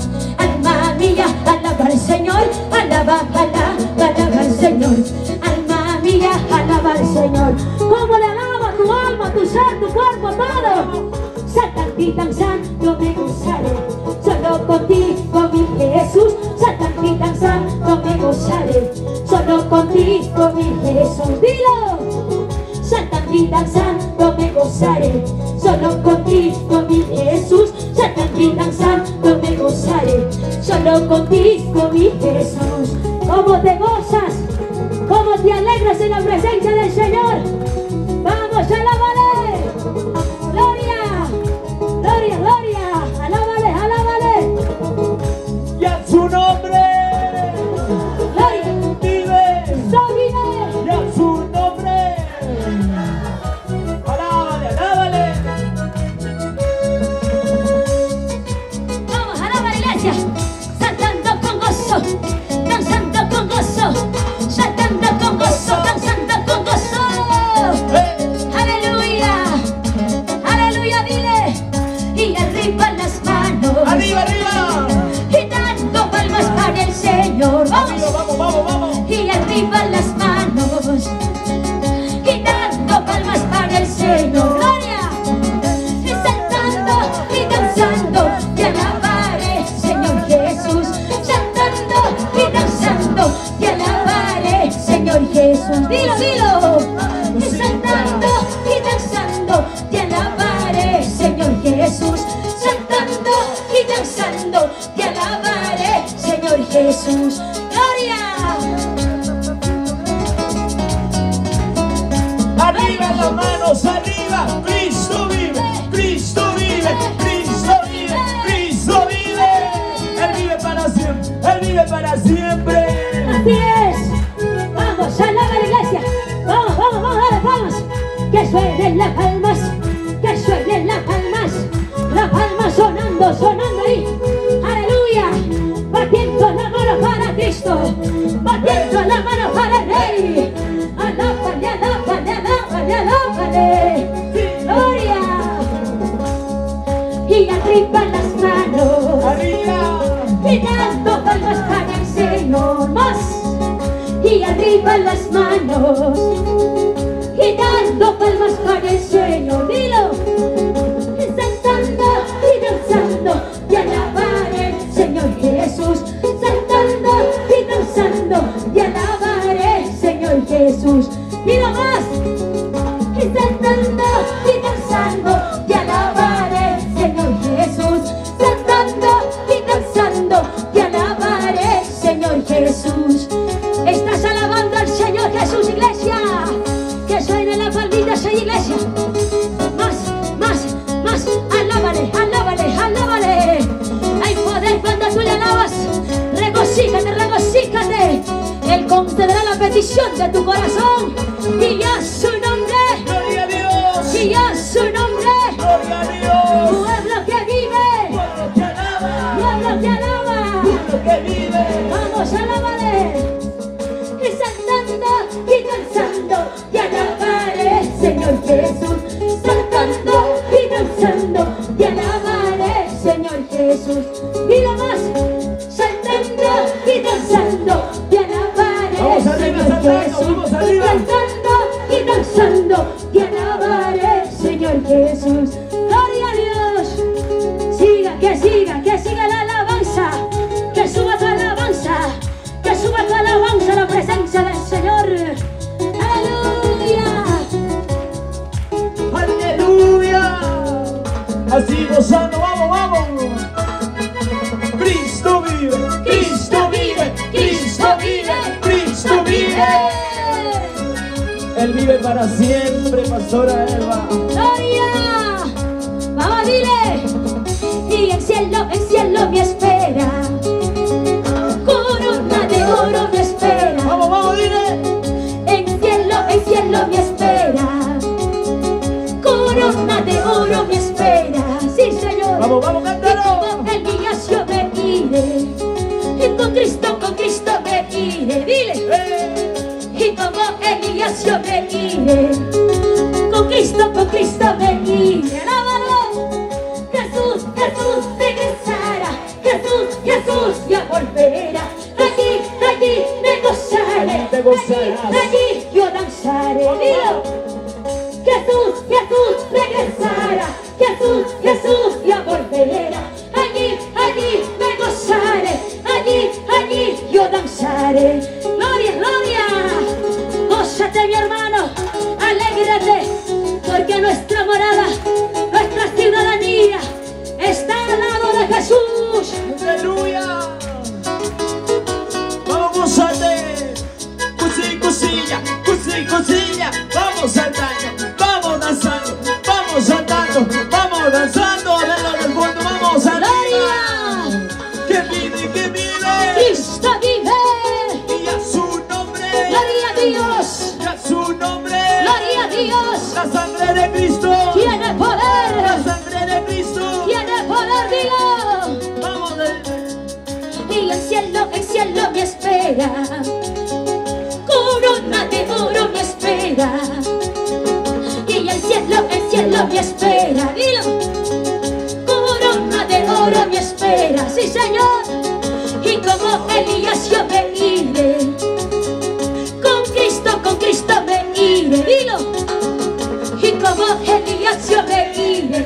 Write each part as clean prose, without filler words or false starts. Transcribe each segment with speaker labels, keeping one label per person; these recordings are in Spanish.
Speaker 1: Señor. Alma mía, alaba al Señor. Alaba, alaba, alaba al Señor. Alma mía, alaba al Señor. ¿Cómo le alaba tu alma, tu ser, tu cuerpo, todo? Saltan y danzando me gozaré, solo contigo mi Jesús. Saltan y danzando me gozaré, solo contigo mi Jesús. Dilo. Saltan y danzando me gozaré, solo contigo mi Jesús. Saltan y danzando me gozaré, solo contigo mi Jesús. ¿Cómo te gozas? ¿Cómo te alegras en la presencia del Señor? Vamos, alábale. Gloria, gloria, gloria. Alábale, alábale.
Speaker 2: Y a su nombre.
Speaker 1: Gloria.
Speaker 2: Vive.
Speaker 1: Vive.
Speaker 2: Y a su nombre. Alábale, alábale.
Speaker 1: Vamos, alábale, iglesia. Saltando con gozo, danzando con gozo, saltando con gozo, danzando con gozo. Aleluya, aleluya, dile. Y arriba las manos,
Speaker 2: Arriba, arriba.
Speaker 1: y dando palmas para el Señor.
Speaker 2: Vamos, vamos, vamos, vamos.
Speaker 1: Y arriba las manos, y dando palmas para el Señor. Gloria. Y saltando y danzando, te alabaré, Señor Jesús. Saltando y danzando, te alabaré, Señor Jesús. Dilo, dilo. Y saltando y danzando, te alabaré, Señor Jesús. Saltando y danzando, te alabaré, Señor Jesús. Gloria.
Speaker 2: Arriba las manos, arriba. Cristo vive, Cristo vive, Cristo vive, Cristo vive. Él vive para siempre, Él vive para siempre.
Speaker 1: Así es. Vamos, alaba la iglesia. Vamos, vamos, vamos, dale palmas. Que suenen las palmas, que suenen las palmas sonando, sonando ahí. Aleluya. Batiendo la mano para Cristo, batiendo la mano para el Rey. Alábale, alábale, alábale, alábale. Gloria. Y arriba las manos,
Speaker 2: Arriba.
Speaker 1: y dando palmas para el Señor. Más. Y arriba las manos, y dando palmas para el Señor. Dilo. Y saltando y danzando, te alabaré, Señor Jesús. Saltando y danzando, te alabaré, Señor Jesús. Dilo más. Y saltando y danzando, te alabaré, Señor Jesús. Saltando y danzando, te alabaré, Señor Jesús. Estás alabando al Señor Jesús, iglesia. Que suene la palmita, esa iglesia. Más, más, más. Alábale, alábale, alábale. Hay poder cuando tú le alabas. Regocíjate, regocíjate. Él concederá la petición de tu corazón. Y a su nombre,
Speaker 2: Gloria a Dios.
Speaker 1: y a su nombre,
Speaker 2: Gloria a Dios.
Speaker 1: pueblo que vive,
Speaker 2: Pueblo que alaba.
Speaker 1: pueblo que alaba.
Speaker 2: Pueblo que vive.
Speaker 1: Vamos, alábale. Y saltando y danzando, te alabaré, Señor Jesús. Saltando y danzando, te alabaré, Señor Jesús. Dilo más. Saltando y danzando, te alabaré,
Speaker 2: Vamos arriba,
Speaker 1: Señor
Speaker 2: saltando,
Speaker 1: Jesús.
Speaker 2: vamos arriba.
Speaker 1: Saltando y danzando, te alabaré, Señor Jesús. Gloria a Dios. Que siga la alabanza. Que suba tu alabanza. Que suba tu alabanza a la presencia del Señor. Aleluya.
Speaker 2: Aleluya. Así gozando, vamos, vamos. Cristo vive, Cristo vive, Cristo vive, Cristo vive. Él vive para siempre, Pastora Eva.
Speaker 1: Gloria. Vamos, dile. Y el cielo me espera. Corona de oro me espera.
Speaker 2: Vamos, vamos, dile.
Speaker 1: El cielo me espera. Corona de oro me espera. Sí, Señor.
Speaker 2: Vamos, vamos, cántalo.
Speaker 1: Y como Elías yo me iré. Y con Cristo me iré. Dile. Y como Elías yo me iré. Con Cristo me iré. Alábalo. Jesús regresará. Jesús Jesús.
Speaker 2: ¡Aleluya! Vamos a ver. Cosilla, cosilla. Vamos saltando, vamos danzando, vamos saltando, vamos danzando. Denlo del fondo, vamos a
Speaker 1: Gloria.
Speaker 2: que vive.
Speaker 1: Cristo vive.
Speaker 2: Y a su nombre.
Speaker 1: Gloria a Dios.
Speaker 2: Y a su nombre.
Speaker 1: Gloria a Dios.
Speaker 2: La sangre de Cristo.
Speaker 1: Tiene poder.
Speaker 2: La sangre de Cristo.
Speaker 1: Tiene poder, dilo.
Speaker 2: Vamos de...
Speaker 1: Y el cielo me espera. Corona de oro me espera. Y el cielo me espera. Dilo. Corona de oro me espera. Sí, Señor. Y como Elías yo me iré. Con Cristo me iré. Dilo. Y como Elías yo me iré.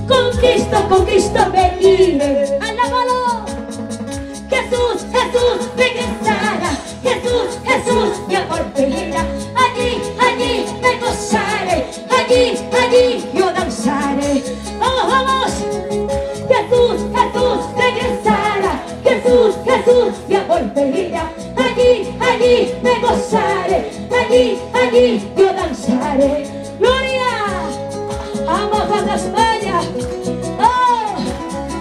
Speaker 1: Con Cristo me iré. Alábalo. Jesús regresará. Jesús mi amor venirá. Allí me gozaré. Allí yo danzaré. Vamos. Jesús regresará. Jesús mi amor venirá. Allí me gozaré. Allí yo danzaré. Gloria. Vamos a España. Oh,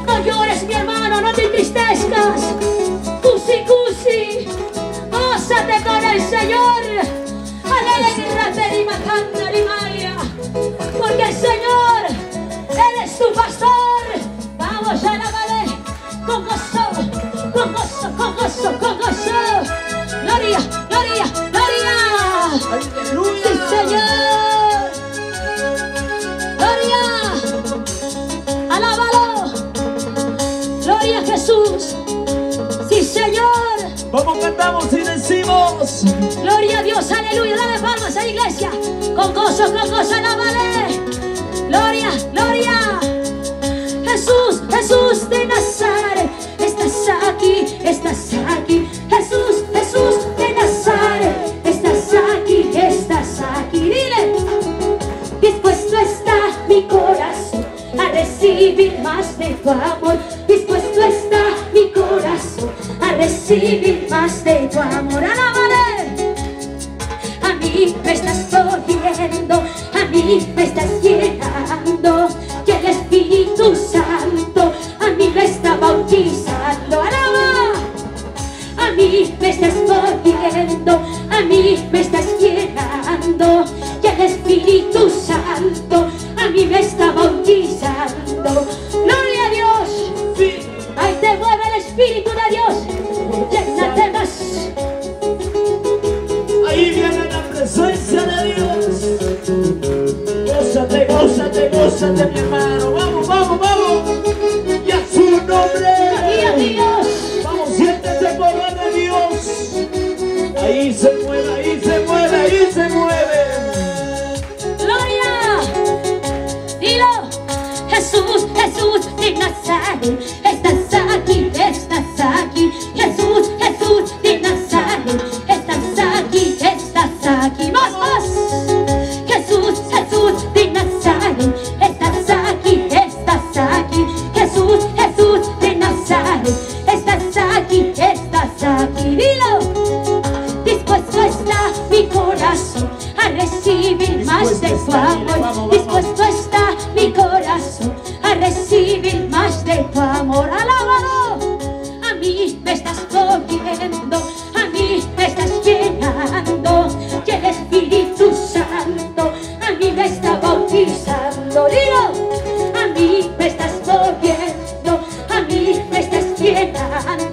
Speaker 1: no llores, mi hermano, no te entristezcas. Cusi, gózate con el Señor. Alégrate y macanda y María, porque el Señor, Él es tu pastor. Vamos a alabarle con gozo, con gozo, con gozo, con gozo. Gloria.
Speaker 2: ¡Aleluya!
Speaker 1: Sí, Señor. Gloria. Alábalo. Gloria a Jesús. Sí, Señor.
Speaker 2: Vamos, cantamos y decimos.
Speaker 1: Gloria a Dios, aleluya. Dale palmas a la iglesia. Con gozo, alábale. Gloria. Jesús de Nazaret. Estás aquí. Jesús de Nazaret. Estás aquí. Dile. Dispuesto está mi corazón a recibir más de tu amor. Dispuesto está mi corazón a recibir más de tu amor. Alábale. A mí me estás cogiendo, a mí me estás llenando, y el Espíritu Santo a mí me está bautizando. Alaba. A mí me estás cogiendo, a mí me estás llenando, y el Espíritu Santo a mí me está bautizando. Gloria a Dios.
Speaker 2: Sí.
Speaker 1: Ahí te mueve el Espíritu de Dios. Llénate más.
Speaker 2: Ahí viene la presencia de Dios. Gózate, mi hermano. Vamos. Y a su nombre.
Speaker 1: Y a Dios.
Speaker 2: Vamos, siéntese el poder de Dios. Ahí se mueve.
Speaker 1: Gloria. Dilo. Jesús de Nazaret. Estás aquí. Jesús de Nazaret. Estás aquí. Más. Jesús de Nazaret. Estás aquí. Jesús de Nazaret. Estás aquí. Dilo. Dispuesto está mi corazón a recibir más de tu amor. Dispuesto está mi corazón a recibir más de tu amor. Alábalo. A mí me estás cogiendo, a mí me estás llenando, y el Espíritu Santo a mí me está bautizando. Dilo. A mí me estás cogiendo, a mí me estás llenando,